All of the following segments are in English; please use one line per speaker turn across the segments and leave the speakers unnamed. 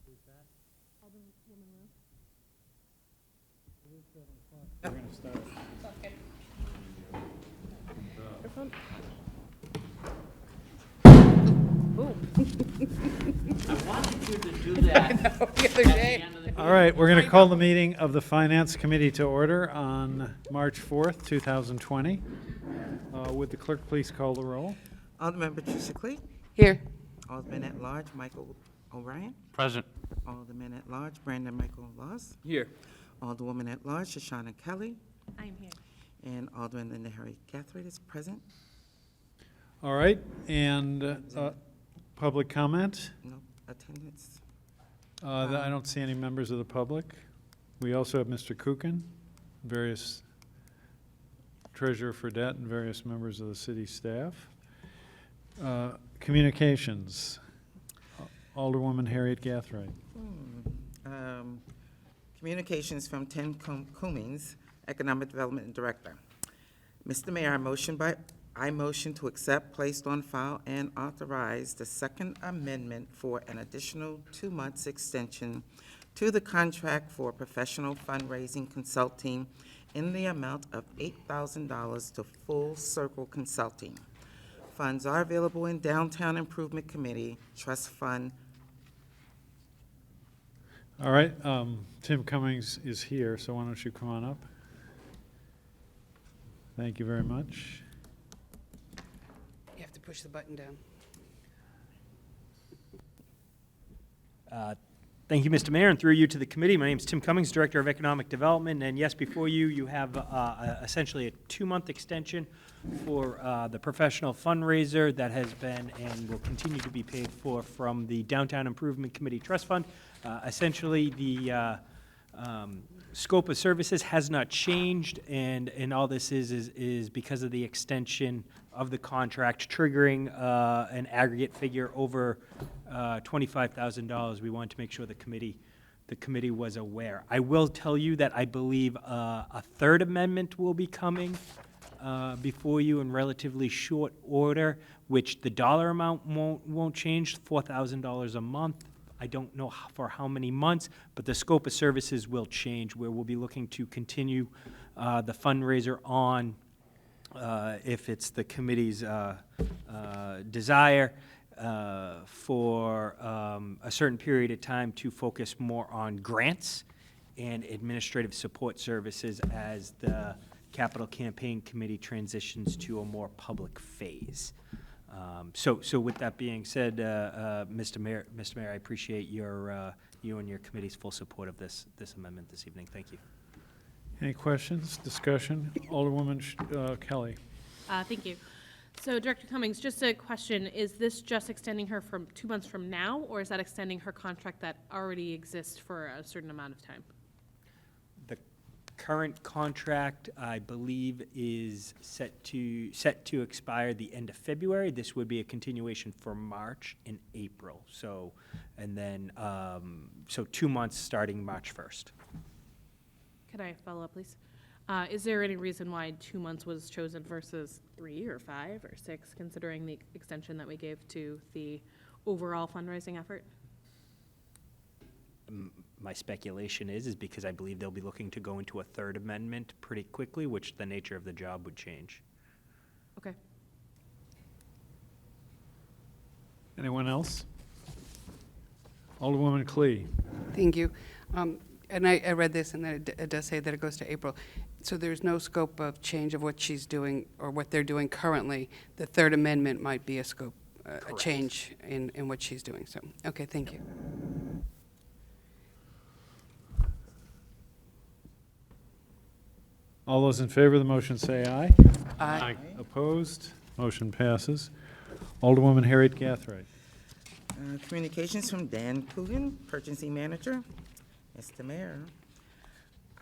We're going to start.
I wanted you to do that
The other
at the
day.
end of the
All right, we're going to call the meeting of the Finance Committee to order on March 4th, 2020. Would the clerk please call the roll?
Alderman Patricia Clee.
Here.
Alderman at Large Michael O'Brien.
Present.
Alderman at Large Brandon Michael Laws.
Here.
Alderwoman at Large Shoshana Kelly.
I am here.
And Alderman Linda Harry Gathright is present.
All right, and public comment?
No attendance.
I don't see any members of the public. We also have Mr. Kukin, various treasurer for debt, and various members of the city staff. Communications. Alderwoman Harriet Gathright.
Communications from Tim Cummings, Economic Development Director. Mr. Mayor, I motion to accept, placed on file, and authorize the Second Amendment for an additional 2 months extension to the contract for professional fundraising consulting in the amount of $8,000 to Full Circle Consulting. Funds are available in Downtown Improvement Committee Trust Fund.
All right, Tim Cummings is here, so why don't you come on up? Thank you very much.
You have to push the button down.
Thank you, Mr. Mayor, and through you to the committee. My name is Tim Cummings, Director of Economic Development, and yes, before you have essentially a 2-month extension for the professional fundraiser that has been and will continue to be paid for from the Downtown Improvement Committee Trust Fund. Essentially, the scope of services has not changed, and all this is because of the extension of the contract triggering an aggregate figure over $25,000. We wanted to make sure the committee was aware. I will tell you that I believe a third amendment will be coming before you in relatively short order, which the dollar amount won't change, $4,000 a month. I don't know for how many months, but the scope of services will change, where we'll be looking to continue the fundraiser on, if it's the committee's desire, for a certain period of time to focus more on grants and administrative support services as the Capital Campaign Committee transitions to a more public phase. So with that being said, Mr. Mayor, I appreciate you and your committee's full support of this amendment this evening. Thank you.
Any questions, discussion? Alderwoman Kelly.
Thank you. So, Director Cummings, just a question. Is this just extending her from 2 months from now, or is that extending her contract that already exists for a certain amount of time?
The current contract, I believe, is set to expire the end of February. This would be a continuation for March and April. So, and then, so 2 months starting March 1st.
Could I follow up, please? Is there any reason why 2 months was chosen versus 3 or 5 or 6, considering the extension that we gave to the overall fundraising effort?
My speculation is because I believe they'll be looking to go into a third amendment pretty quickly, which the nature of the job would change.
Okay.
Anyone else? Alderwoman Clee.
Thank you. And I read this, and that it does say that it goes to April. So there's no scope of change of what she's doing or what they're doing currently. The third amendment might be a scope, a change in what she's doing. So, okay, thank you.
All those in favor of the motion say aye.
Aye.
Opposed? Motion passes. Alderwoman Harriet Gathright.
Communications from Dan Coogan, Purchasing Manager. Mr. Mayor,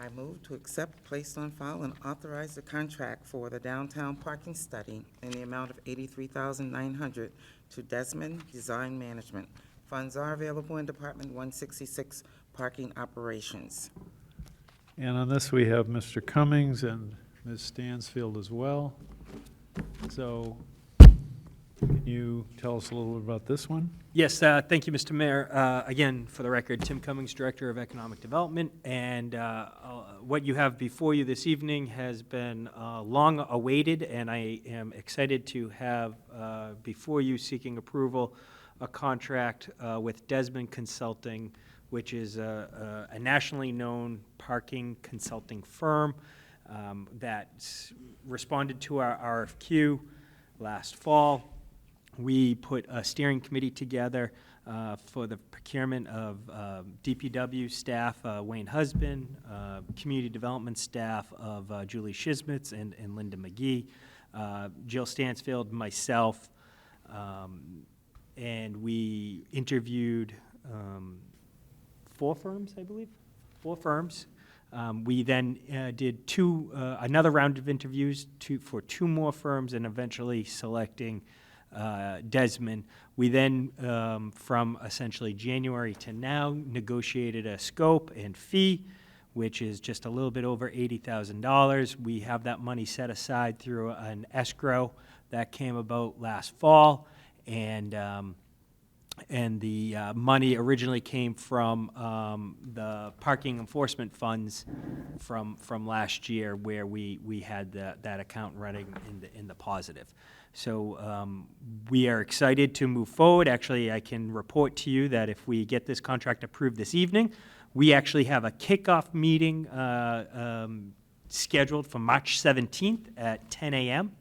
I move to accept, placed on file, and authorize the contract for the downtown parking study in the amount of $83,900 to Desmond Design Management. Funds are available in Department 166 Parking Operations.
And on this, we have Mr. Cummings and Ms. Stansfield as well. So Can you tell us a little bit about this one?
Yes, thank you, Mr. Mayor. Again, for the record, Tim Cummings, Director of Economic Development, and what you have before you this evening has been long awaited, and I am excited to have before you seeking approval a contract with Desmond Consulting, which is a nationally known parking consulting firm that responded to our RFQ last fall. We put a steering committee together for the procurement of DPW staff, Wayne Husband, community development staff of Julie Shizmitz and Linda McGee, Jill Stansfield, myself, and we interviewed 4 firms, I believe, 4 firms. We then did another round of interviews for 2 more firms and eventually selecting Desmond. We then, from essentially January to now, negotiated a scope and fee, which is just a little bit over $80,000. We have that money set aside through an escrow that came about last fall, and the money originally came from the parking enforcement funds from last year, where we had that account running in the positive. So we are excited to move forward. Actually, I can report to you that if we get this contract approved this evening, we actually have a kickoff meeting scheduled for March 17th at 10 a.m.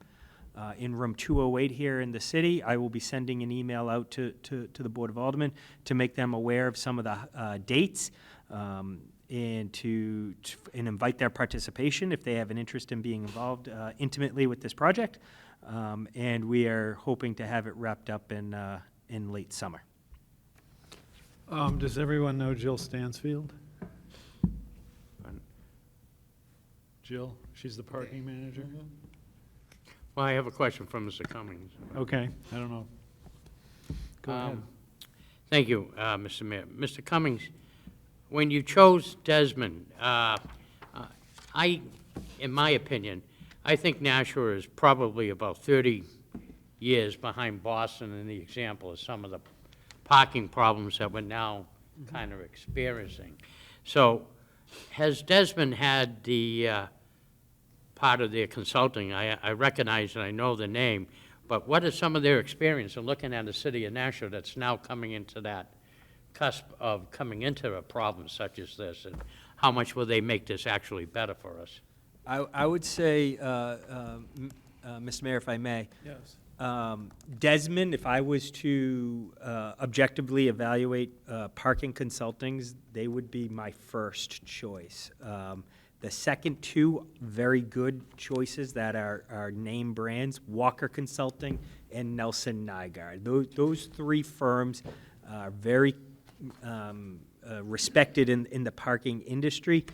In room 208 here in the city. I will be sending an email out to the Board of Aldermen to make them aware of some of the dates and to invite their participation if they have an interest in being involved intimately with this project. And we are hoping to have it wrapped up in late summer.
Does everyone know Jill Stansfield? Jill, she's the parking manager?
Well, I have a question from Mr. Cummings.
Okay, I don't know. Go ahead.
Thank you, Mr. Mayor. Mr. Cummings, when you chose Desmond, in my opinion, I think Nashua is probably about 30 years behind Boston in the example of some of the parking problems that we're now kind of experiencing. So has Desmond had the part of their consulting? I recognize and I know the name, but what is some of their experience in looking at a city of Nashua that's now coming into that cusp of coming into a problem such as this, and how much will they make this actually better for us?
I would say, Mr. Mayor, if I may,
Yes.
Desmond, if I was to objectively evaluate parking consultings, they would be my first choice. The second 2 very good choices that are name brands, Walker Consulting and Nelson Nygaard. Those 3 firms are very respected in the parking industry.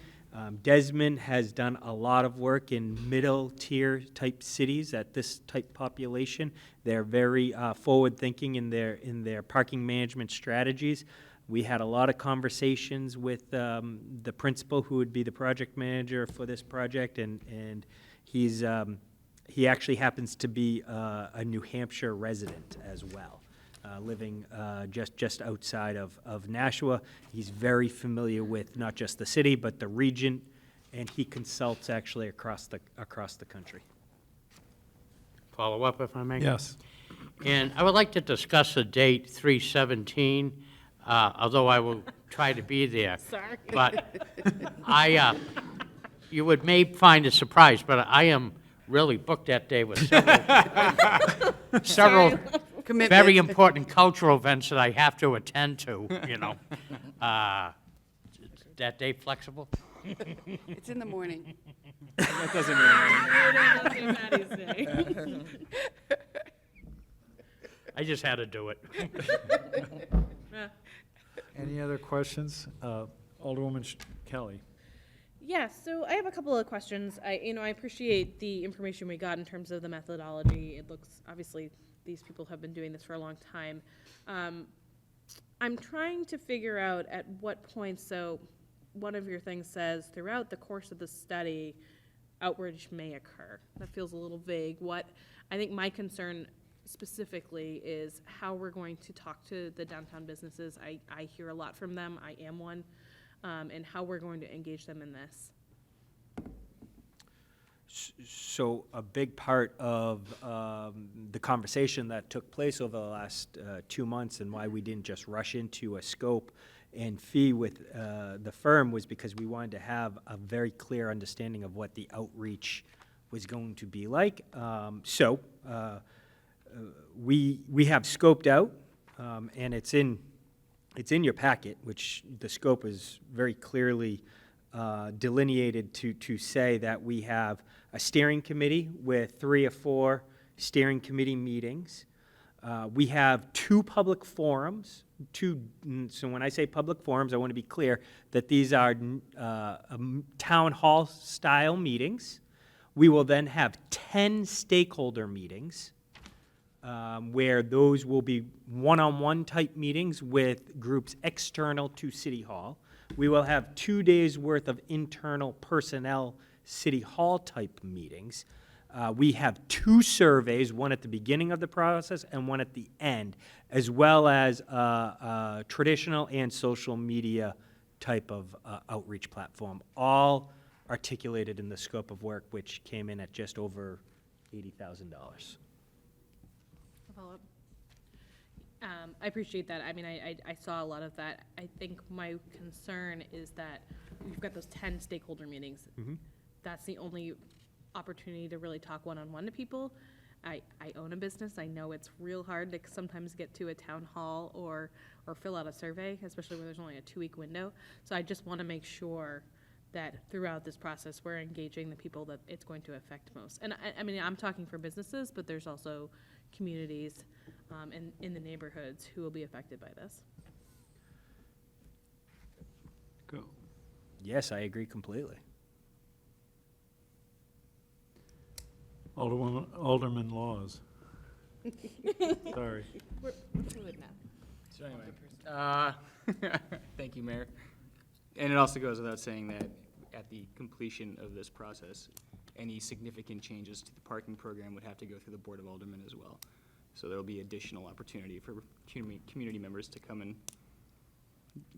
Desmond has done a lot of work in middle-tier type cities at this type population. They're very forward-thinking in their parking management strategies. We had a lot of conversations with the principal, who would be the project manager for this project, and he actually happens to be a New Hampshire resident as well, living just outside of Nashua. He's very familiar with not just the city, but the region, and he consults actually across the country.
Follow up, if I may?
Yes.
And I would like to discuss the date 3/17, although I will try to be there.
Sorry.
But you may find a surprise, but I am really booked that day with several
Commitment.
very important cultural events that I have to attend to, you know. That day flexible?
It's in the morning.
That doesn't mean
I just had to do it.
Any other questions? Alderwoman Kelly.
Yes, so I have a couple of questions. I appreciate the information we got in terms of the methodology. It looks, obviously, these people have been doing this for a long time. I'm trying to figure out at what point, so one of your things says, throughout the course of the study, outreach may occur. That feels a little vague. I think my concern specifically is how we're going to talk to the downtown businesses. I hear a lot from them, I am one, and how we're going to engage them in this.
So a big part of the conversation that took place over the last 2 months and why we didn't just rush into a scope and fee with the firm was because we wanted to have a very clear understanding of what the outreach was going to be like. We have scoped out, and it's in your packet, which the scope is very clearly delineated to say that we have a steering committee with 3 or 4 steering committee meetings. We have 2 public forums, so when I say public forums, I want to be clear that these are town hall style meetings. We will then have 10 stakeholder meetings, where those will be one-on-one type meetings with groups external to City Hall. We will have 2 days' worth of internal personnel City Hall type meetings. We have 2 surveys, one at the beginning of the process and one at the end, as well as traditional and social media type of outreach platform, all articulated in the scope of work, which came in at just over $80,000.
Follow up. I appreciate that. I mean, I saw a lot of that. I think my concern is that we've got those 10 stakeholder meetings. That's the only opportunity to really talk one-on-one to people. I own a business. I know it's real hard to sometimes get to a town hall or fill out a survey, especially when there's only a 2-week window. So I just want to make sure that throughout this process, we're engaging the people that it's going to affect most. And I mean, I'm talking for businesses, but there's also communities in the neighborhoods who will be affected by this.
Go.
Yes, I agree completely.
Alderman Laws. Sorry.
We're fluid now.
So anyway, thank you, Mayor. And it also goes without saying that at the completion of this process, any significant changes to the parking program would have to go through the Board of Aldermen as well. So there'll be additional opportunity for community members to come and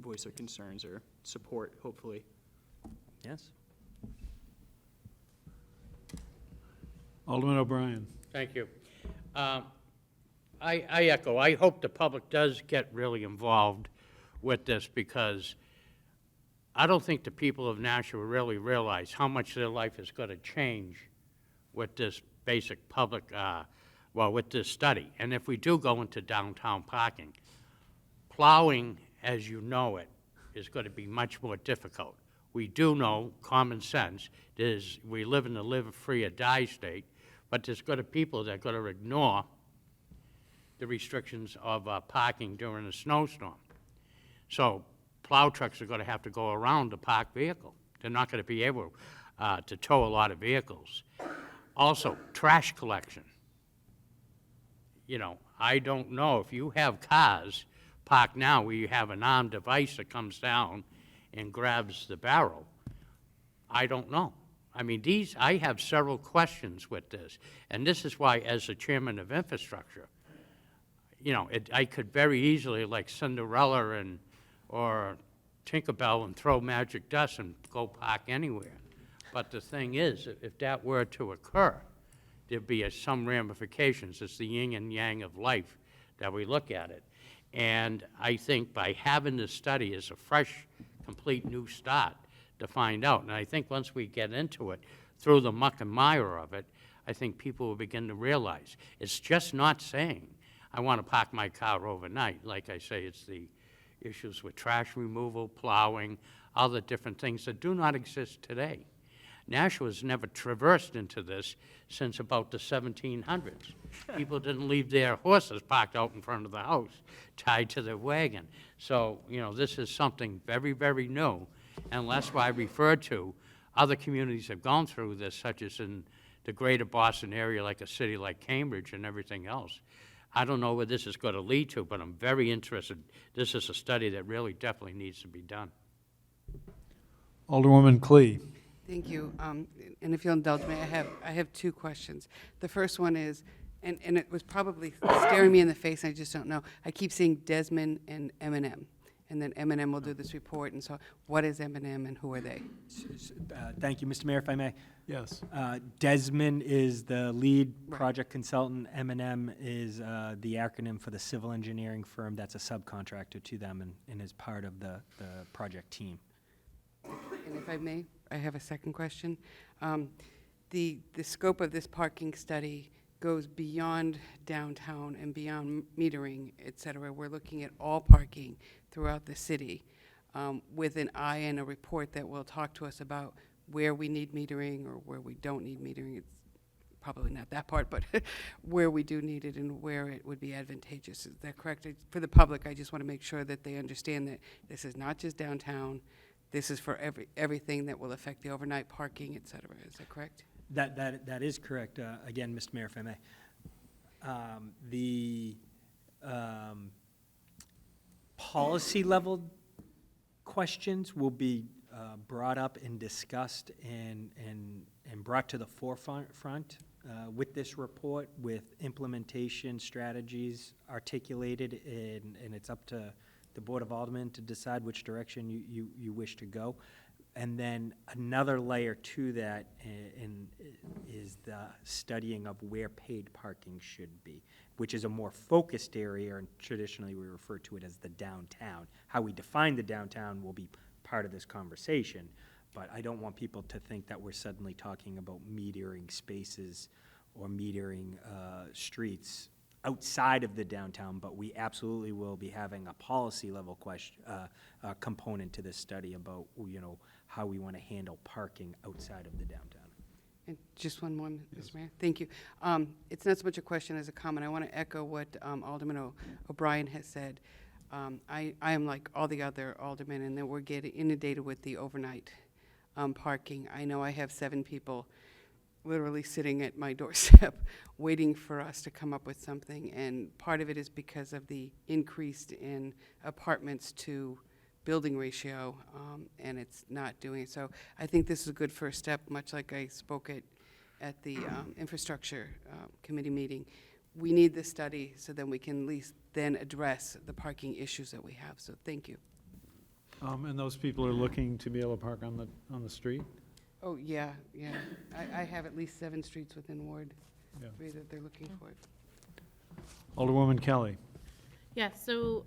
voice their concerns or support, hopefully.
Yes?
Alderman O'Brien.
Thank you. I echo, I hope the public does get really involved with this, because I don't think the people of Nashua really realize how much their life is going to change with this basic public, with this study. And if we do go into downtown parking, plowing as you know it is going to be much more difficult. We do know, common sense, is we live in a live free or die state, but there's going to be people that are going to ignore the restrictions of parking during a snowstorm. So plow trucks are going to have to go around the parked vehicle. They're not going to be able to tow a lot of vehicles. Also, trash collection. You know, I don't know if you have cars parked now where you have an armed device that comes down and grabs the barrel. I don't know. I mean, I have several questions with this, and this is why, as the chairman of infrastructure, you know, I could very easily, like Cinderella or Tinkerbell, and throw magic dust and go park anywhere. But the thing is, if that were to occur, there'd be some ramifications. It's the yin and yang of life that we look at it. And I think by having this study as a fresh, complete new start to find out, and I think once we get into it, through the muck and mire of it, I think people will begin to realize it's just not saying, I want to park my car overnight. Like I say, it's the issues with trash removal, plowing, other different things that do not exist today. Nashua's never traversed into this since about the 1700s. People didn't leave their horses parked out in front of the house, tied to their wagon. So, you know, this is something very, very new, and that's why I refer to other communities have gone through this, such as in the greater Boston area, like a city like Cambridge and everything else. I don't know where this is going to lead to, but I'm very interested. This is a study that really definitely needs to be done.
Alderwoman Clee.
Thank you. And if you'll indulge me, I have 2 questions. The first one is, And it was probably staring me in the face, I just don't know. I keep seeing Desmond and M&M, and then M&M will do this report, and so what is M&M and who are they?
Thank you, Mr. Mayor, if I may.
Yes.
Desmond is the lead
Right.
project consultant. M&M is the acronym for the civil engineering firm that's a subcontractor to them and is part of the project team.
And if I may, I have a second question. The scope of this parking study goes beyond downtown and beyond metering, et cetera. We're looking at all parking throughout the city with an eye and a report that will talk to us about where we need metering or where we don't need metering. It's probably not that part, but where we do need it and where it would be advantageous. Is that correct? For the public, I just want to make sure that they understand that this is not just downtown. This is for everything that will affect the overnight parking, et cetera. Is that correct?
That is correct. Again, Mr. Mayor, if I may. The policy level questions will be brought up and discussed and brought to the forefront with this report, with implementation strategies articulated, and it's up to the Board of Aldermen to decide which direction you wish to go. And then another layer to that is the studying of where paid parking should be, which is a more focused area, and traditionally we refer to it as the downtown. How we define the downtown will be part of this conversation, but I don't want people to think that we're suddenly talking about metering spaces or metering streets outside of the downtown, but we absolutely will be having a policy level component to this study about, how we want to handle parking outside of the downtown.
And just one more, Mr. Mayor. Thank you. It's not so much a question as a comment. I want to echo what Alderman O'Brien has said. I am like all the other aldermen, and then we're getting inundated with the overnight parking. I know I have 7 people literally sitting at my doorstep waiting for us to come up with something, and part of it is because of the increase in apartments to building ratio, and it's not doing it. So I think this is a good first step, much like I spoke at the infrastructure committee meeting. We need this study so then we can at least then address the parking issues that we have. So thank you.
And those people are looking to be able to park on the street?
Oh, yeah. I have at least 7 streets within Ward
Yeah.
3 that they're looking for.
Alderwoman Kelly.
Yeah, so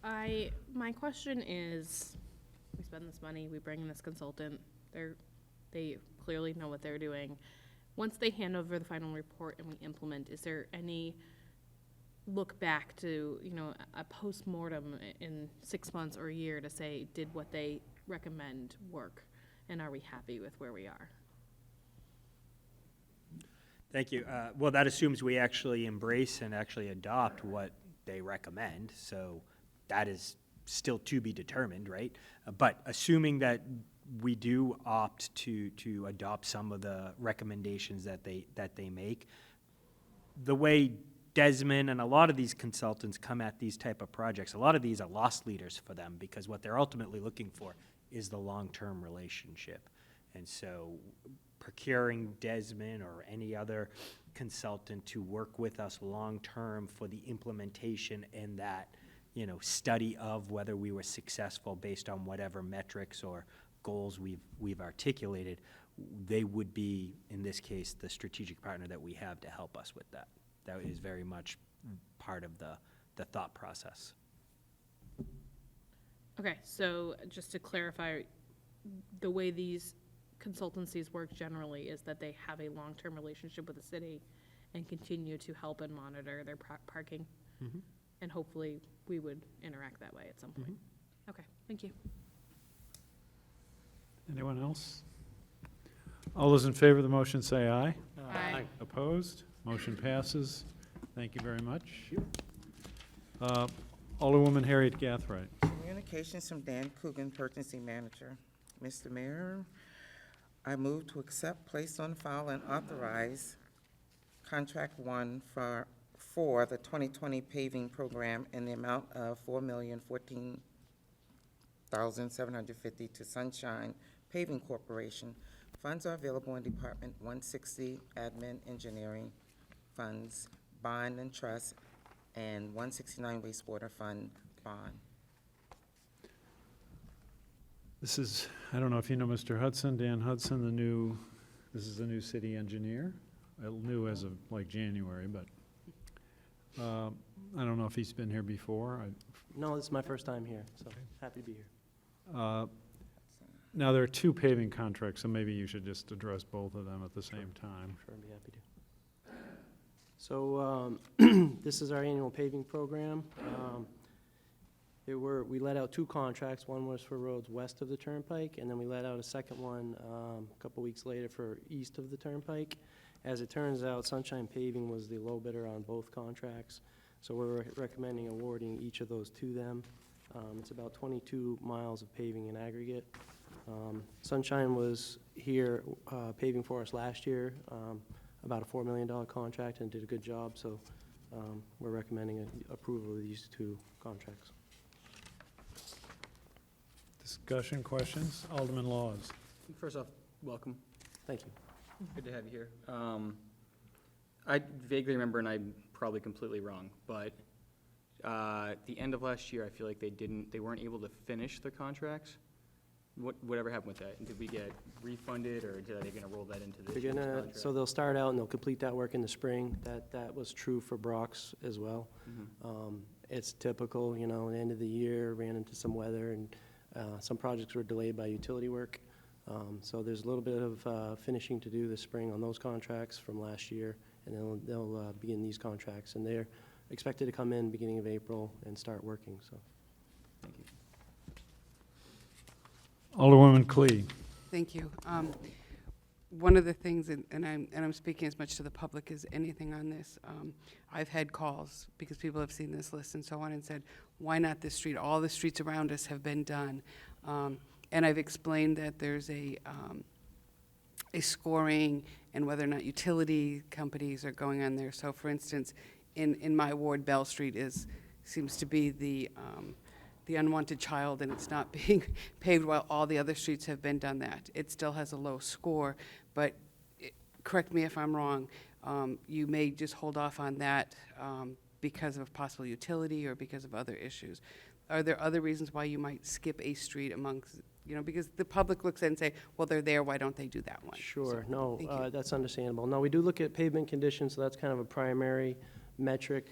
my question is, we spend this money, we bring in this consultant, they clearly know what they're doing. Once they hand over the final report and we implement, is there any look back to, a post-mortem in 6 months or a year to say, did what they recommend work? And are we happy with where we are?
Thank you. Well, that assumes we actually embrace and actually adopt what they recommend, so that is still to be determined, right? But assuming that we do opt to adopt some of the recommendations that they make, the way Desmond and a lot of these consultants come at these type of projects, a lot of these are loss leaders for them, because what they're ultimately looking for is the long-term relationship. And so procuring Desmond or any other consultant to work with us long-term for the implementation and that, study of whether we were successful based on whatever metrics or goals we've articulated, they would be, in this case, the strategic partner that we have to help us with that. That is very much part of the thought process.
Okay, so just to clarify, the way these consultancies work generally is that they have a long-term relationship with the city and continue to help and monitor their parking.
Mhm.
And hopefully, we would interact that way at some point. Okay, thank you.
Anyone else? All those in favor of the motion say aye.
Aye.
Opposed? Motion passes. Thank you very much. Alderwoman Harriet Gathright.
Communications from Dan Coogan, Purchasing Manager. Mr. Mayor, I move to accept, place on file, and authorize Contract 1 for the 2020 paving program in the amount of $4,014,750 to Sunshine Paving Corporation. Funds are available in Department 160, Admin Engineering funds, bond and trust, and 169 wastewater fund bond.
This is, I don't know if you know Mr. Hudson, Dan Hudson, this is the new city engineer. New as of like January, but I don't know if he's been here before.
No, this is my first time here, so happy to be here.
Now, there are two paving contracts, so maybe you should just address both of them at the same time.
Sure, I'd be happy to. So this is our annual paving program. We let out two contracts. One was for roads west of the Turnpike, and then we let out a second one a couple weeks later for east of the Turnpike. As it turns out, Sunshine Paving was the low bidder on both contracts, so we're recommending awarding each of those to them. It's about 22 miles of paving in aggregate. Sunshine was here paving for us last year, about a $4 million contract, and did a good job, so we're recommending approval of these two contracts.
Discussion, questions? Alderman Laws.
First off, welcome.
Thank you.
Good to have you here. I vaguely remember, and I'm probably completely wrong, but at the end of last year, I feel like they weren't able to finish their contracts. Whatever happened with that? Did we get refunded, or are they gonna roll that into this year's contract?
So they'll start out and they'll complete that work in the spring. That was true for Brock's as well. It's typical, you know, the end of the year, ran into some weather, and some projects were delayed by utility work. So there's a little bit of finishing to do this spring on those contracts from last year, and then they'll begin these contracts. And they're expected to come in beginning of April and start working, so.
Thank you.
Alderwoman Clee.
Thank you. One of the things, and I'm speaking as much to the public as anything on this, I've had calls because people have seen this list and so on and said, why not this street? All the streets around us have been done. And I've explained that there's a scoring and whether or not utility companies are going on there. So for instance, in my ward, Bell Street seems to be the unwanted child, and it's not being paved while all the other streets have been done that. It still has a low score, but correct me if I'm wrong, you may just hold off on that because of possible utility or because of other issues. Are there other reasons why you might skip a street amongst, you know, because the public looks at it and say, well, they're there, why don't they do that one?
Sure,
So,
no,
thank you.
that's understandable. No, we do look at pavement conditions, so that's kind of a primary metric.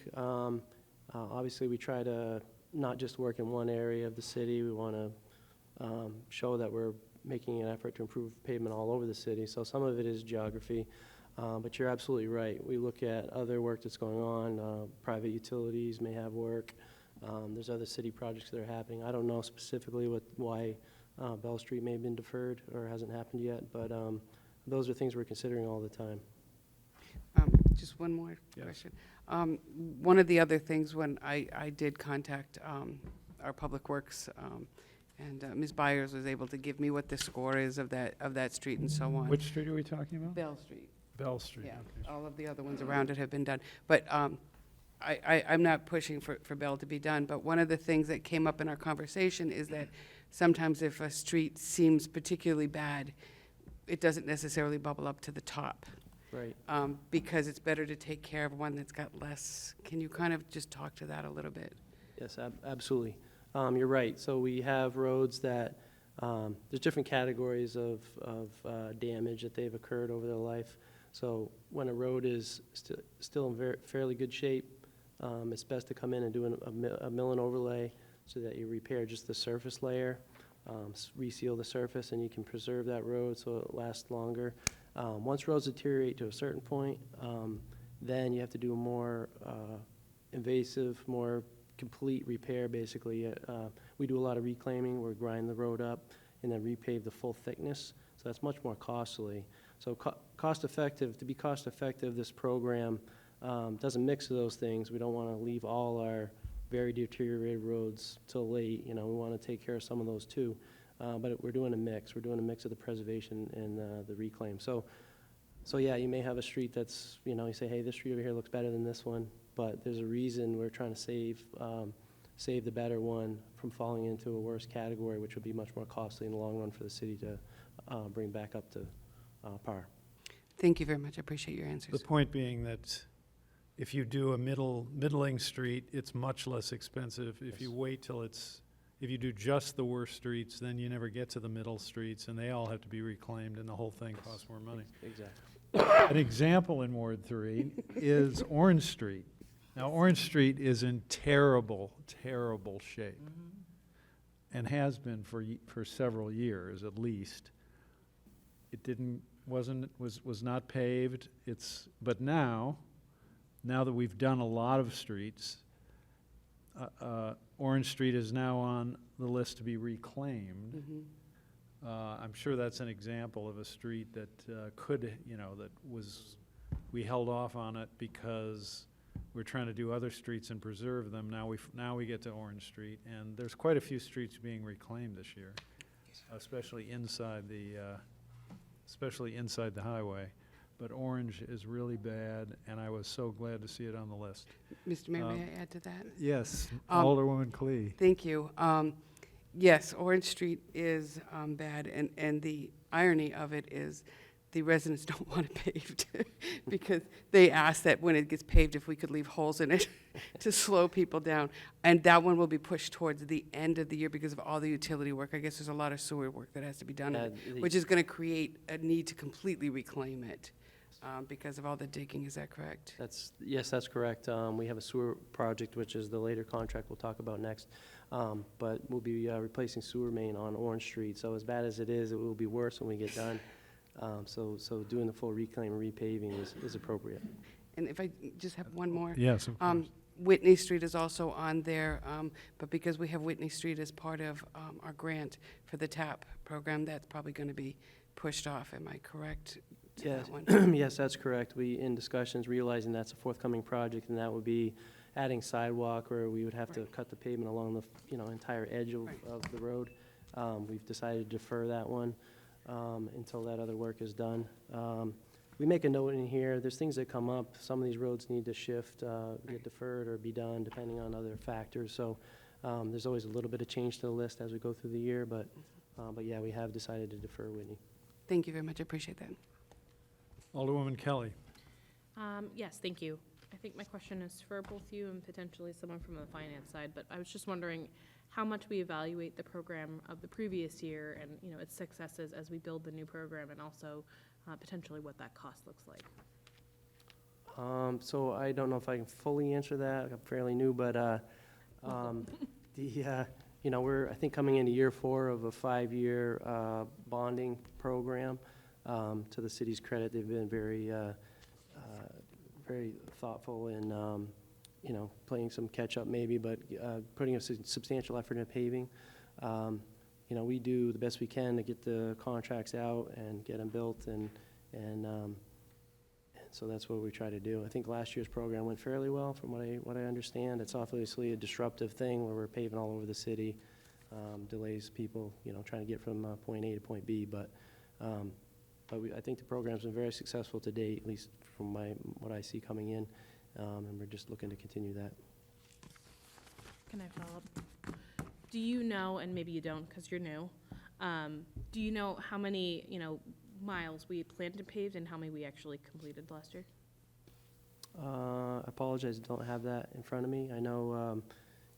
Obviously, we try to not just work in one area of the city. We want to show that we're making an effort to improve pavement all over the city. So some of it is geography, but you're absolutely right. We look at other work that's going on. Private utilities may have work. There's other city projects that are happening. I don't know specifically why Bell Street may have been deferred or hasn't happened yet, but those are things we're considering all the time.
Just one more
Yes.
question. One of the other things when I did contact our Public Works, and Ms. Byers was able to give me what the score is of that street and so on.
Which street are we talking about?
Bell Street,
Bell Street.
yeah.
okay.
All of the other ones around it have been done. But I'm not pushing for Bell to be done, but one of the things that came up in our conversation is that sometimes if a street seems particularly bad, it doesn't necessarily bubble up to the top.
Right.
Because it's better to take care of one that's got less. Can you kind of just talk to that a little bit?
Yes, absolutely. You're right. So we have roads that, there's different categories of damage that they've occurred over their life. So when a road is still in fairly good shape, it's best to come in and do a mill and overlay so that you repair just the surface layer, reseal the surface, and you can preserve that road so it lasts longer. Once roads deteriorate to a certain point, then you have to do a more invasive, more complete repair, basically. We do a lot of reclaiming. We grind the road up and then repave the full thickness. So that's much more costly. So to be cost effective, this program does a mix of those things. We don't want to leave all our very deteriorated roads till late. You know, we want to take care of some of those too. But we're doing a mix. We're doing a mix of the preservation and the reclaim. So yeah, you may have a street that's, you know, you say, hey, this street over here looks better than this one, but there's a reason we're trying to save the better one from falling into a worse category, which would be much more costly in the long run for the city to bring back up to par.
Thank you very much. I appreciate your
The
answers.
point being that if you do a middling street, it's much less expensive. If you wait till if you do just the worst streets, then you never get to the middle streets, and they all have to be reclaimed, and the whole thing costs more money.
Exactly.
An example in Ward 3 is Orange Street. Now, Orange Street is in terrible, terrible shape, and has been for several years at least. It was not paved. But now that we've done a lot of streets, Orange Street is now on the list to be reclaimed. I'm sure that's an example of a street that we held off on it because we're trying to do other streets and preserve them. Now we get to Orange Street, and there's quite a few streets being reclaimed this year, especially inside the highway. But Orange is really bad, and I was so glad to see it on the list.
Mr. Mayor, may I add to that?
Yes,
Um,
Alderwoman Clee.
Thank you. Yes, Orange Street is bad, and the irony of it is the residents don't want it paved because they asked that when it gets paved, if we could leave holes in it to slow people down. And that one will be pushed towards the end of the year because of all the utility work. I guess there's a lot of sewer work that has to be done, which is going to create a need to completely reclaim it because of all the digging. Is that correct?
Yes, that's correct. We have a sewer project, which is the later contract we'll talk about next. But we'll be replacing sewer main on Orange Street. So as bad as it will be worse when we get done. So doing the full reclaim and repaving is appropriate.
And if I just have one more.
Yes, of course.
Whitney Street is also on there, but because we have Whitney Street as part of our grant for the TAP program, that's probably going to be pushed off. Am I correct to
Yes,
that one?
yes, that's correct. We, in discussions, realizing that's a forthcoming project, and that would be adding sidewalk, where we would have to cut the pavement along the, entire edge of the road. We've decided to defer that one until that other work is done. We make a note in here, there's things that come up. Some of these roads need to shift, get deferred, or be done, depending on other factors. So there's always a little bit of change to the list as we go through the year, but yeah, we have decided to defer Whitney.
Thank you very much. I appreciate that.
Alderwoman Kelly.
Yes, thank you. I think my question is for both you and potentially someone from the finance side, but I was just wondering how much we evaluate the program of the previous year and, its successes as we build the new program, and also potentially what that cost looks like.
So I don't know if I can fully answer that. I'm fairly new, but we're, I think, coming into year 4 of a 5-year bonding program. To the city's credit, they've been very thoughtful in, playing some catch-up maybe, but putting a substantial effort in paving. We do the best we can to get the contracts out and get them built, and so that's what we try to do. I think last year's program went fairly well, from what I understand. It's obviously a disruptive thing where we're paving all over the city, delays people, trying to get from point A to point B, but I think the program's been very successful to date, at least from what I see coming in, and we're just looking to continue that.
Can I follow up? Do you know, and maybe you don't because you're new, do you know how many, miles we planned to pave and how many we actually completed last year?
I apologize, I don't have that in front of me. I know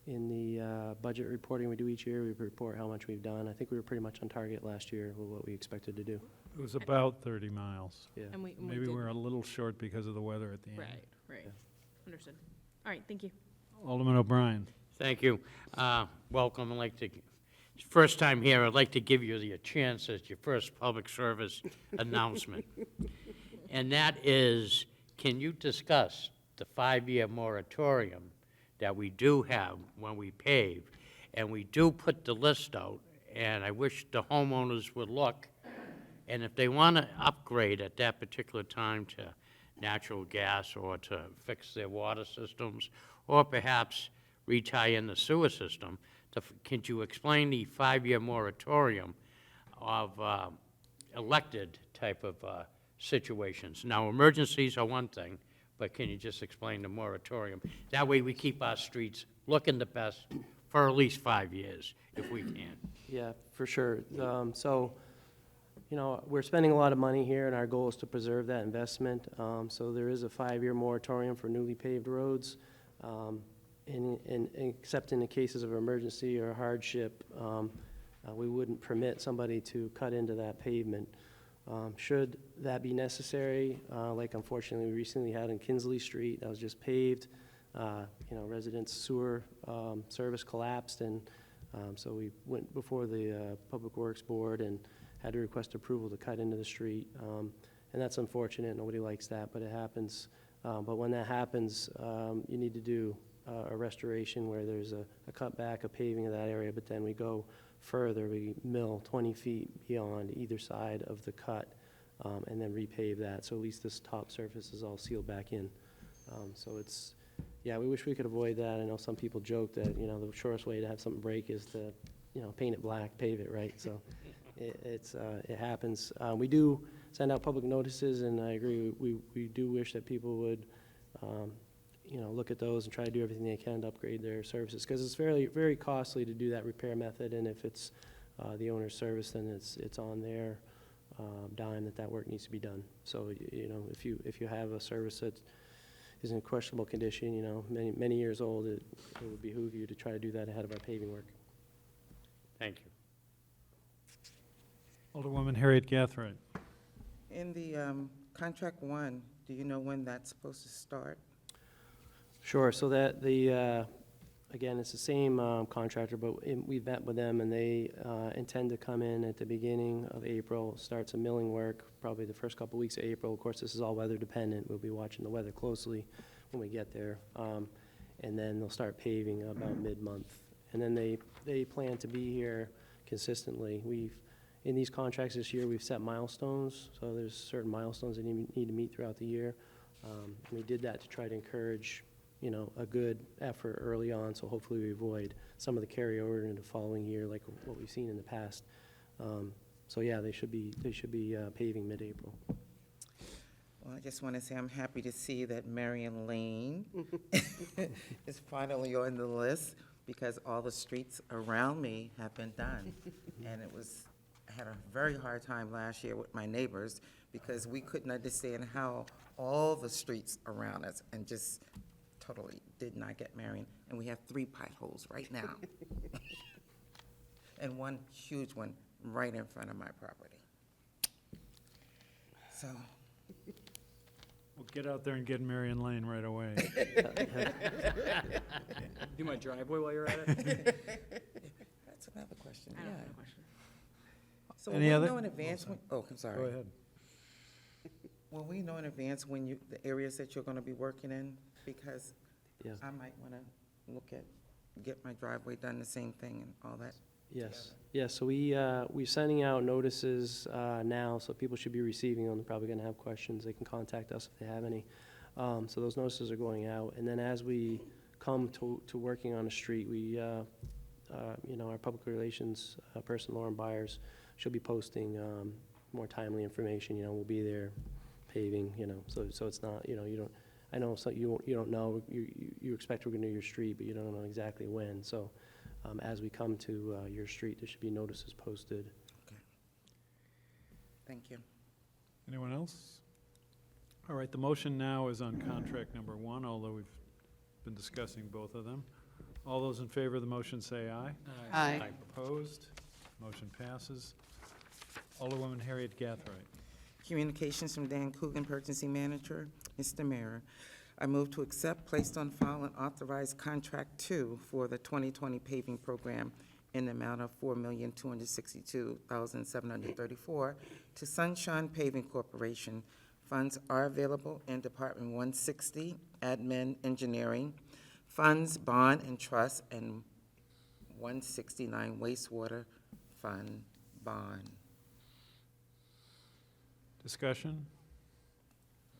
in the budget reporting we do each year, we report how much we've done. I think we were pretty much on target last year with what we expected to do.
It was about 30 miles.
Yeah.
And we
Maybe
did-
we're a little short because of the weather at the end.
Right.
Yeah.
Understood. All right, thank you.
Alderman O'Brien.
Thank you. Welcome. First time here, I'd like to give you the chance as your first public service announcement. And that is, can you discuss the 5-year moratorium that we do have when we pave? And we do put the list out, and I wish the homeowners would look. And if they want to upgrade at that particular time to natural gas or to fix their water systems, or perhaps retie in the sewer system, can you explain the 5-year moratorium of elected type of situations? Now, emergencies are one thing, but can you just explain the moratorium? That way we keep our streets looking the best for at least 5 years, if we can.
Yeah, for sure. So you know, we're spending a lot of money here, and our goal is to preserve that investment. So there is a 5-year moratorium for newly paved roads. Except in the cases of emergency or hardship, we wouldn't permit somebody to cut into that pavement. Should that be necessary, like unfortunately we recently had in Kinsley Street, that was just paved, you know, residents' sewer service collapsed, and so we went before the Public Works Board and had to request approval to cut into the street. And that's unfortunate, nobody likes that, but it happens. But when that happens, you need to do a restoration where there's a cutback, a paving of that area, but then we go further, we mill 20 feet beyond either side of the cut, and then repave that, so at least this top surface is all sealed back in. So it's, yeah, we wish we could avoid that. I know some people joke that, you know, the shortest way to have something break is to, you know, paint it black, pave it, right? So it happens. We do send out public notices, and I agree, we do wish that people would, you know, look at those and try to do everything they can to upgrade their services, because it's very costly to do that repair method, and if it's the owner's service, then it's on their dime that work needs to be done. So, you know, if you have a service that is in questionable condition, you know, many years old, it would behoove you to try to do that ahead of our paving work.
Thank you.
Alderwoman Harriet Gathright.
In the contract 1, do you know when that's supposed to start?
Sure, so that again, it's the same contractor, but we've met with them, and they intend to come in at the beginning of April, start some milling work, probably the first couple weeks of April. Of course, this is all weather dependent. We'll be watching the weather closely when we get there. And then they'll start paving about mid-month. And then they plan to be here consistently. In these contracts this year, we've set milestones, so there's certain milestones that need to meet throughout the year. And we did that to try to encourage, you know, a good effort early on, so hopefully we avoid some of the carryover into the following year, like what we've seen in the past. So yeah, they should be paving mid-April.
Well, I just want to say I'm happy to see that Marion Lane is finally on the list, because all the streets around me have been done. And I had a very hard time last year with my neighbors, because we couldn't understand how all the streets around us, and just totally did not get Marion. And we have 3 potholes right now. And one huge one right in front of my property. So,
We'll get out there and get Marion Lane right away.
Do my driveway while you're at it?
that's another question,
I don't
yeah.
have a question.
So
Any
will
other-
we know in advance when, oh, I'm sorry.
Go ahead.
Will we know in advance when the areas that you're gonna be working in? Because
Yes.
I might wanna get my driveway done, the same thing and all that.
Yes, yes, so we're sending out notices now, so people should be receiving them. They're probably going to have questions. They can contact us if they have any. So those notices are going out, and then as we come to working on a street, we, you know, our public relations person, Lauren Byers, she'll be posting more timely information. You know, we'll be there paving, you know, so it's not, you know, you don't, I know so you don't know, you expect we're going to do your street, but you don't know exactly when, so as we come to your street, there should be notices posted.
Thank you.
Anyone else? All right, the motion now is on contract number 1, although we've been discussing both of them. All those in favor of the motion say aye.
Aye.
Opposed? Motion passes. Alderwoman Harriet Gathright.
Communications from Dan Coogan, Purchasing Manager. Mr. Mayor, I move to accept, placed on file, and authorize contract 2 for the 2020 paving program in the amount of $4,262,734 to Sunshine Paving Corporation. Funds are available in Department 160, Admin Engineering, Funds, Bond and Trust, and 169 Wastewater Fund Bond.
Discussion?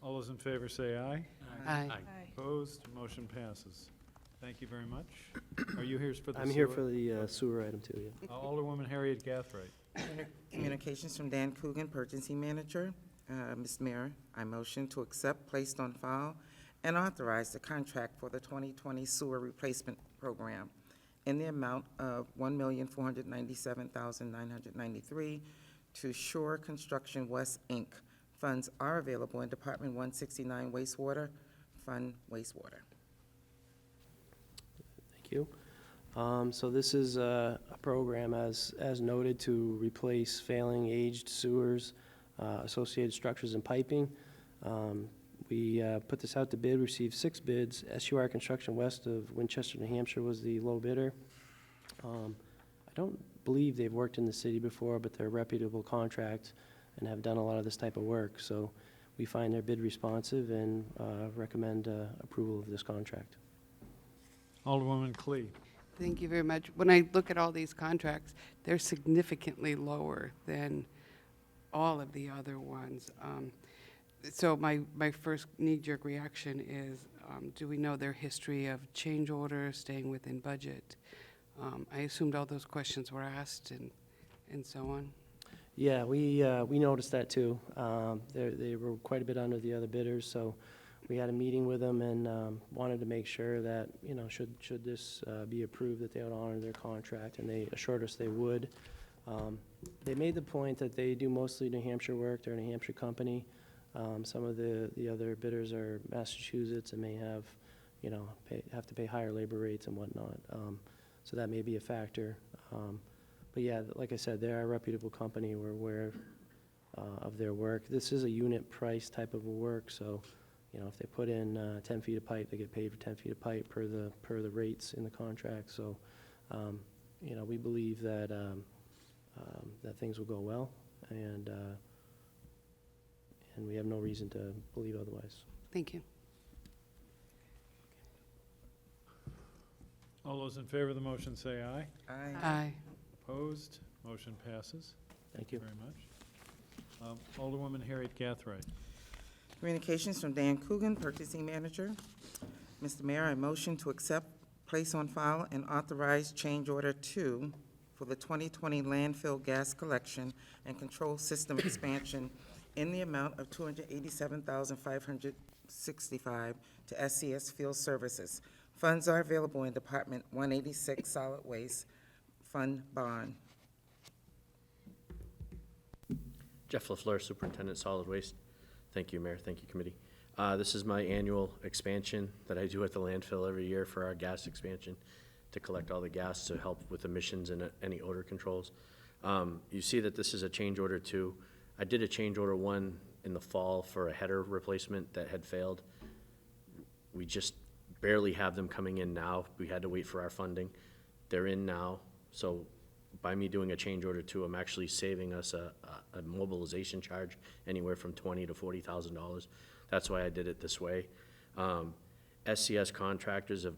All those in favor say aye.
Aye.
Opposed? Motion passes. Thank you very much. Are you here for the
I'm here
sewer?
for the sewer item too, yeah.
Alderwoman Harriet Gathright.
Communications from Dan Coogan, Purchasing Manager. Mr. Mayor, I motion to accept, placed on file, and authorize the contract for the 2020 sewer replacement program in the amount of $1,497,993 to Shore Construction West, Inc. Funds are available in Department 169 wastewater, Fund wastewater.
Thank you. So this is a program, as noted, to replace failing aged sewers, associated structures and piping. We put this out to bid, received 6 bids. SUR Construction West of Winchester, New Hampshire was the low bidder. I don't believe they've worked in the city before, but they're a reputable contract and have done a lot of this type of work. So we find their bid responsive and recommend approval of this contract.
Alderwoman Clee.
Thank you very much. When I look at all these contracts, they're significantly lower than all of the other ones. So my first knee-jerk reaction is, do we know their history of change orders, staying within budget? I assumed all those questions were asked and so on.
Yeah, we noticed that too. They were quite a bit under the other bidders, so we had a meeting with them and wanted to make sure that, you know, should this be approved, that they would honor their contract, and they assured us they would. They made the point that they do mostly New Hampshire work. They're a New Hampshire company. Some of the other bidders are Massachusetts and may have, you know, have to pay higher labor rates and whatnot. So that may be a factor. But yeah, like I said, they're a reputable company. We're aware of their work. This is a unit price type of a work, so, you know, if they put in 10 feet of pipe, they get paid for 10 feet of pipe per the rates in the contract. So, you know, we believe that that things will go well, and we have no reason to believe otherwise.
Thank you.
All those in favor of the motion say aye.
Aye.
Aye.
Opposed? Motion passes.
Thank you.
Very much. Alderwoman Harriet Gathright.
Communications from Dan Coogan, Purchasing Manager. Mr. Mayor, I motion to accept, place on file, and authorize change order 2 for the 2020 landfill gas collection and control system expansion in the amount of $287,565 to SCS Field Services. Funds are available in Department 186 Solid Waste Fund Bond.
Jeff LaFleur, Superintendent Solid Waste. Thank you, Mayor. Thank you, Committee. This is my annual expansion that I do at the landfill every year for our gas expansion to collect all the gas to help with emissions and any odor controls. You see that this is a change order 2. I did a change order 1 in the fall for a header replacement that had failed. We just barely have them coming in now. We had to wait for our funding. They're in now, so by me doing a change order 2, I'm actually saving us a mobilization charge anywhere from $20,000 to $40,000. That's why I did it this way. SCS contractors have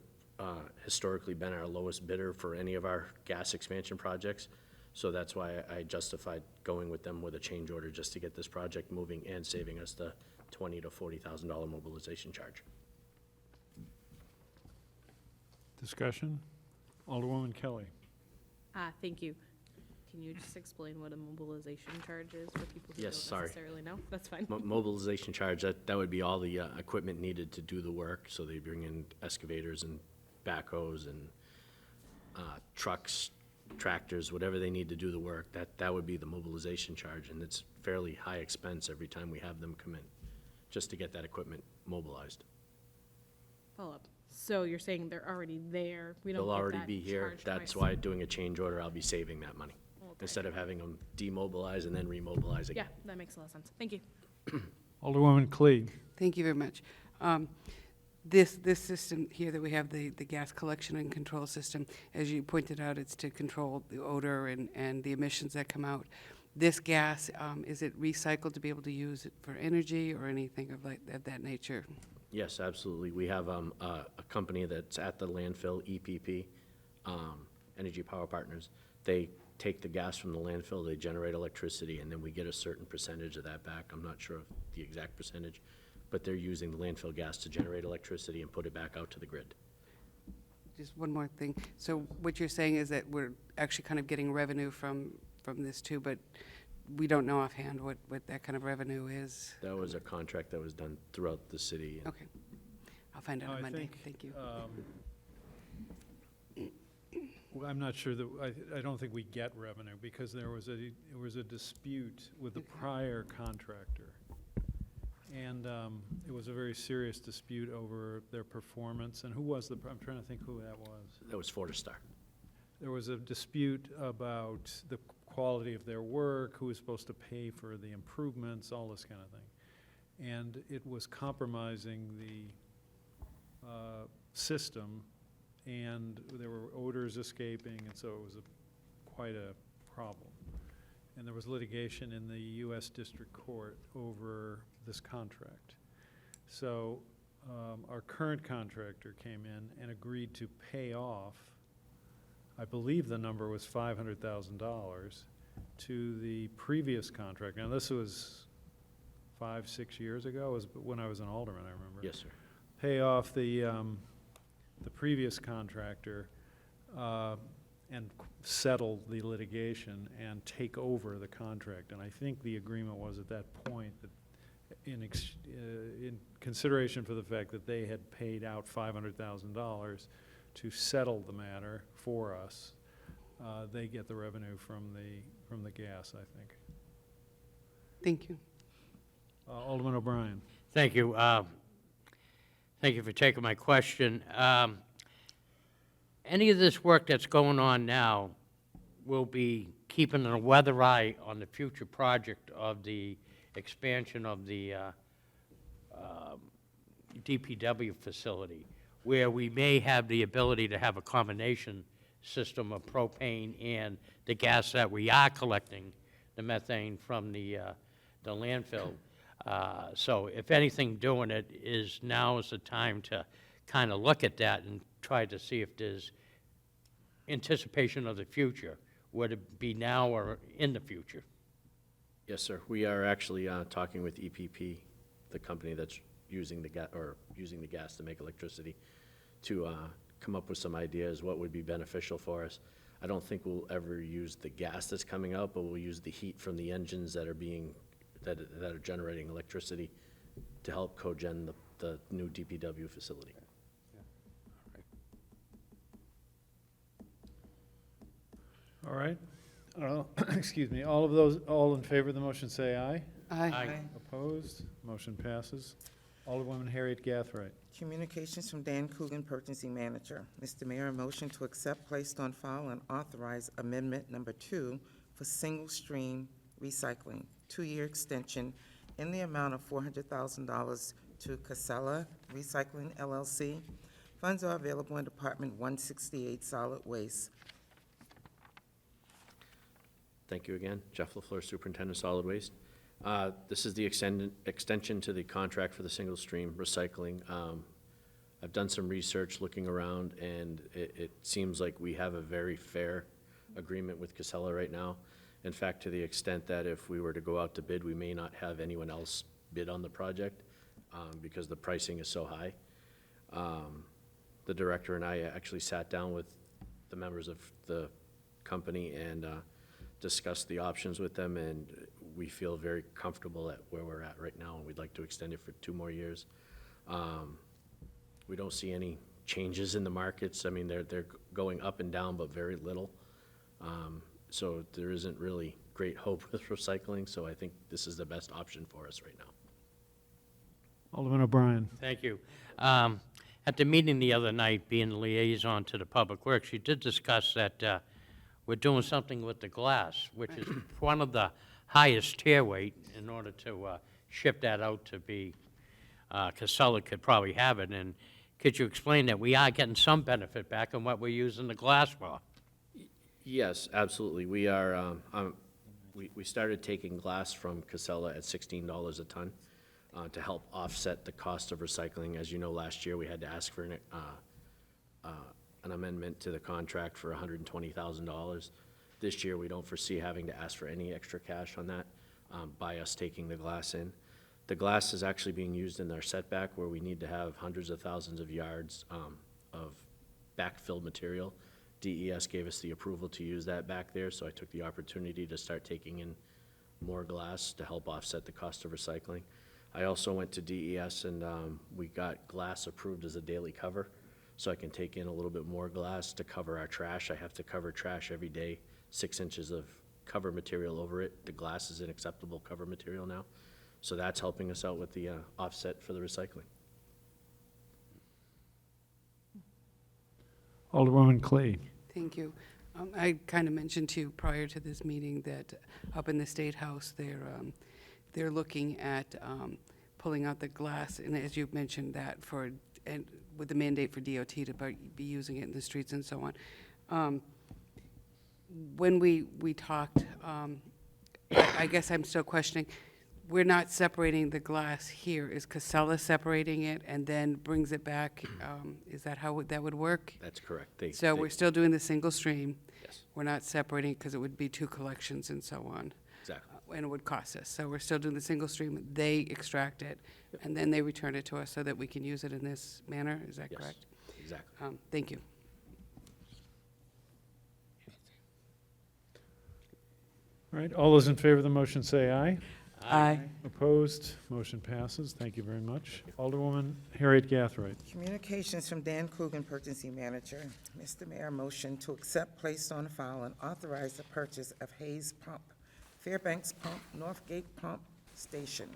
historically been our lowest bidder for any of our gas expansion projects, so that's why I justified going with them with a change order just to get this project moving and saving us the $20,000 to $40,000 mobilization charge.
Discussion? Alderwoman Kelly.
Thank you. Can you just explain what a mobilization charge is for people who
Yes,
don't
sorry.
necessarily know? That's fine.
Mobilization charge, that would be all the equipment needed to do the work, so they bring in excavators and backhoes and trucks, tractors, whatever they need to do the work, that would be the mobilization charge, and it's fairly high expense every time we have them come in, just to get that equipment mobilized.
Follow up. So you're saying they're already there? We don't
They'll
get
already
that
be here,
charge
that's
twice?
why doing a change order, I'll be saving that money,
Okay.
instead of having them demobilize and then remobilize
Yeah,
again.
that makes a lot of sense. Thank you.
Alderwoman Clee.
Thank you very much. This system here that we have, the gas collection and control system, as you pointed out, it's to control the odor and the emissions that come out. This gas, is it recycled to be able to use it for energy or anything of that nature?
Yes, absolutely. We have a company that's at the landfill, EPP, Energy Power Partners. They take the gas from the landfill, they generate electricity, and then we get a certain percentage of that back. I'm not sure of the exact percentage, but they're using the landfill gas to generate electricity and put it back out to the grid.
Just one more thing. So what you're saying is that we're actually kind of getting revenue from this too, but we don't know offhand what that kind of revenue is?
That was a contract that was done throughout the city. and
Okay. I'll find out
Now,
on
I
Monday.
think,
Thank you.
I'm not sure that, I don't think we get revenue, because there was a dispute with the prior contractor. And it was a very serious dispute over their performance, and who was I'm trying to think who that was.
That was Fortistar.
There was a dispute about the quality of their work, who was supposed to pay for the improvements, all this kind of thing. And it was compromising the system, and there were odors escaping, and so it was quite a problem. And there was litigation in the U.S. District Court over this contract. So our current contractor came in and agreed to pay off, I believe the number was $500,000, to the previous contract. Now, this was 5, 6 years ago, it was when I was an alderman, I remember.
Yes, sir.
Pay off the previous contractor and settle the litigation and take over the contract. And I think the agreement was at that point that in consideration for the fact that they had paid out $500,000 to settle the matter for us, they get the revenue from the gas, I think.
Thank you.
Alderman O'Brien.
Thank you. Thank you for taking my question. Any of this work that's going on now will be keeping a weather eye on the future project of the expansion of the DPW facility, where we may have the ability to have a combination system of propane and the gas that we are collecting, the methane from the landfill. So if anything, doing it now is the time to kind of look at that and try to see if there's anticipation of the future. Would it be now or in the future?
Yes, sir. We are actually talking with EPP, the company that's using the gas to make electricity, to come up with some ideas what would be beneficial for us. I don't think we'll ever use the gas that's coming out, but we'll use the heat from the engines that are generating electricity to help cogen the new DPW facility.
All right. Excuse me. All in favor of the motion, say aye.
Aye.
Opposed? Motion passes. Alderwoman Harriet Gathright.
Communications from Dan Coogan, Purchasing Manager. Mr. Mayor, a motion to accept, placed on file, and authorize Amendment Number 2 for single-stream recycling, 2-year extension in the amount of $400,000 to Casella Recycling LLC. Funds are available in Department 168 Solid Waste.
Thank you again. Jeff LaFleur, Superintendent Solid Waste. This is the extension to the contract for the single-stream recycling. I've done some research looking around, and it seems like we have a very fair agreement with Casella right now. In fact, to the extent that if we were to go out to bid, we may not have anyone else bid on the project because the pricing is so high. The director and I actually sat down with the members of the company and discussed the options with them, and we feel very comfortable at where we're at right now, and we'd like to extend it for 2 more years. We don't see any changes in the markets. I mean, they're going up and down, but very little. So there isn't really great hope with recycling, so I think this is the best option for us right now.
Alderman O'Brien.
Thank you. At the meeting the other night, being the liaison to the Public Works, you did discuss that we're doing something with the glass, which is one of the highest tear weight in order to ship that out to be, Casella could probably have it. And could you explain that we are getting some benefit back on what we're using the glass for?
Yes, absolutely. We are, we started taking glass from Casella at $16 a ton to help offset the cost of recycling. As you know, last year we had to ask for an amendment to the contract for $120,000. This year, we don't foresee having to ask for any extra cash on that by us taking the glass in. The glass is actually being used in our setback where we need to have hundreds of thousands of yards of backfilled material. DES gave us the approval to use that back there, so I took the opportunity to start taking in more glass to help offset the cost of recycling. I also went to DES and we got glass approved as a daily cover. so I can take in a little bit more glass to cover our trash. I have to cover trash every day, 6 inches of cover material over it. The glass is an acceptable cover material now. So that's helping us out with the offset for the recycling.
Alderwoman Clee.
Thank you. I kind of mentioned to you prior to this meeting that up in the State House, they're looking at pulling out the glass, and as you've mentioned that and with the mandate for DOT to be using it in the streets and so on. When we talked, I guess I'm still questioning, we're not separating the glass here. Is Casella separating it and then brings it back? Is that how that would work?
That's correct.
So we're still doing the single stream.
Yes,
We're not separating because it would be 2 collections and so on,
exactly.
and it would cost us. So we're still doing the single stream. They extract it, and then they return it to us so that we can use it in this manner. Is that
Yes,
correct?
exactly.
Thank you.
All right, all those in favor of the motion say aye.
Aye.
Opposed? Motion passes. Thank you very much. Alderwoman Harriet Gathright.
Communications from Dan Coogan, Purchasing Manager. Mr. Mayor, motion to accept, place on file, and authorize the purchase of Hayes Pump, Fairbanks Pump, Northgate Pump Station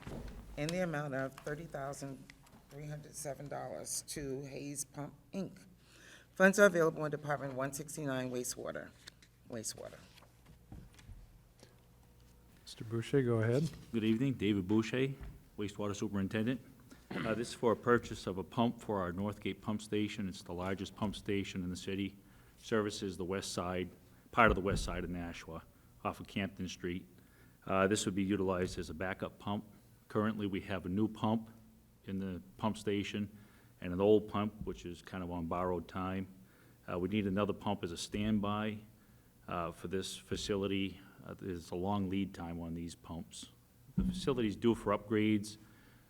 in the amount of $30,307 to Hayes Pump, Inc. Funds are available in Department 169 wastewater.
Mr. Boucher, go ahead.
Good evening, David Boucher, wastewater superintendent. This is for a purchase of a pump for our Northgate Pump Station. It's the largest pump station in the city. Services the west side, part of the west side of Nashua, off of Campton Street. This would be utilized as a backup pump. Currently, we have a new pump in the pump station and an old pump, which is kind of on borrowed time. We need another pump as a standby for this facility. There's a long lead time on these pumps. The facility's due for upgrades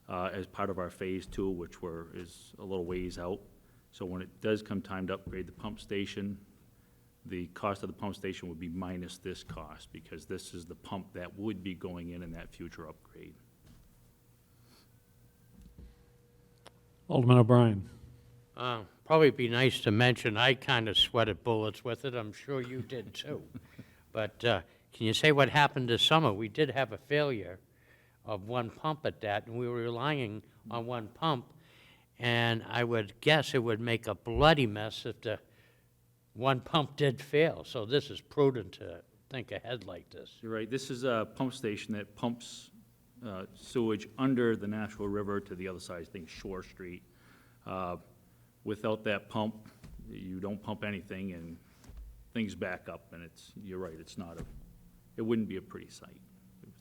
as part of our Phase 2, which is a little ways out. So when it does come time to upgrade the pump station, the cost of the pump station would be minus this cost, because this is the pump that would be going in that future upgrade.
Alderman O'Brien.
Probably be nice to mention, I kind of sweated bullets with it. I'm sure you did too. But can you say what happened this summer? We did have a failure of one pump at that, and we were relying on one pump. And I would guess it would make a bloody mess if the one pump did fail. So this is prudent to think ahead like this.
You're right, this is a pump station that pumps sewage under the Nashua River to the other side, I think Shore Street. Without that pump, you don't pump anything and things back up, and you're right, it wouldn't be a pretty sight.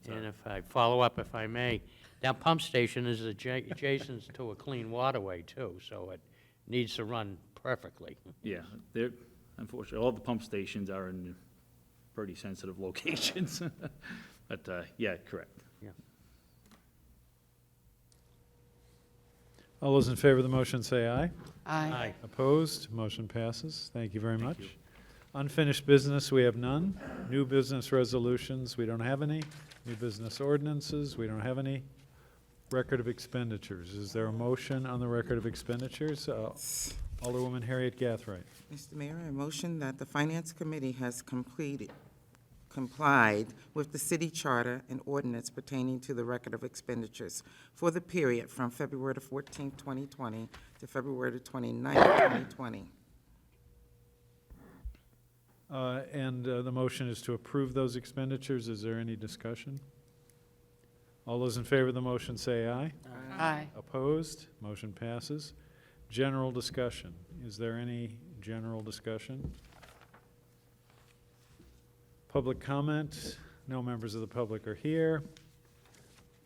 And if I follow up, if I may, that pump station is adjacent to a clean waterway too, so it needs to run perfectly.
Yeah, unfortunately, all the pump stations are in pretty sensitive locations. But, yeah, correct.
Yeah.
All those in favor of the motion say aye.
Aye.
Opposed? Motion passes. Thank you very
Thank
much.
you.
Unfinished business, we have none. New business resolutions, we don't have any. New business ordinances, we don't have any. Record of expenditures. Is there a motion on the record of expenditures? Alderwoman Harriet Gathright.
Mr. Mayor, I motion that the Finance Committee has complied with the city charter and ordinance pertaining to the record of expenditures for the period from February the 14th, 2020 to February the 29th, 2020.
And the motion is to approve those expenditures. Is there any discussion? All those in favor of the motion say aye.
Aye.
Opposed? Motion passes. General discussion. Is there any general discussion? Public comment? No members of the public are here.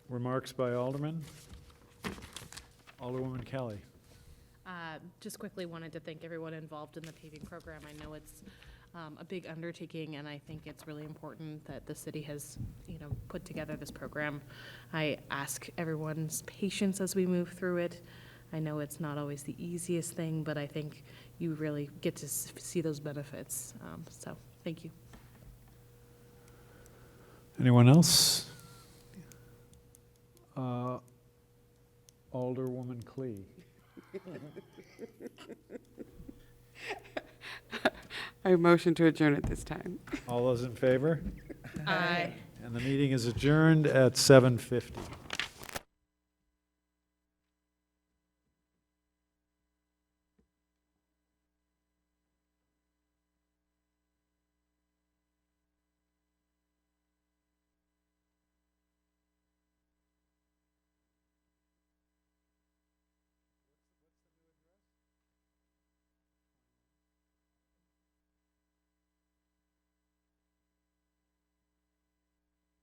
Remarks by Alderman. Alderwoman Kelly.
Just quickly wanted to thank everyone involved in the paving program. I know it's a big undertaking, and I think it's really important that the city has, put together this program. I ask everyone's patience as we move through it. I know it's not always the easiest thing, but I think you really get to see those benefits. So, thank you.
Anyone else? Alderwoman Clee.
I motion to adjourn at this time.
All those in favor?
Aye.
And the meeting is adjourned at 7:50.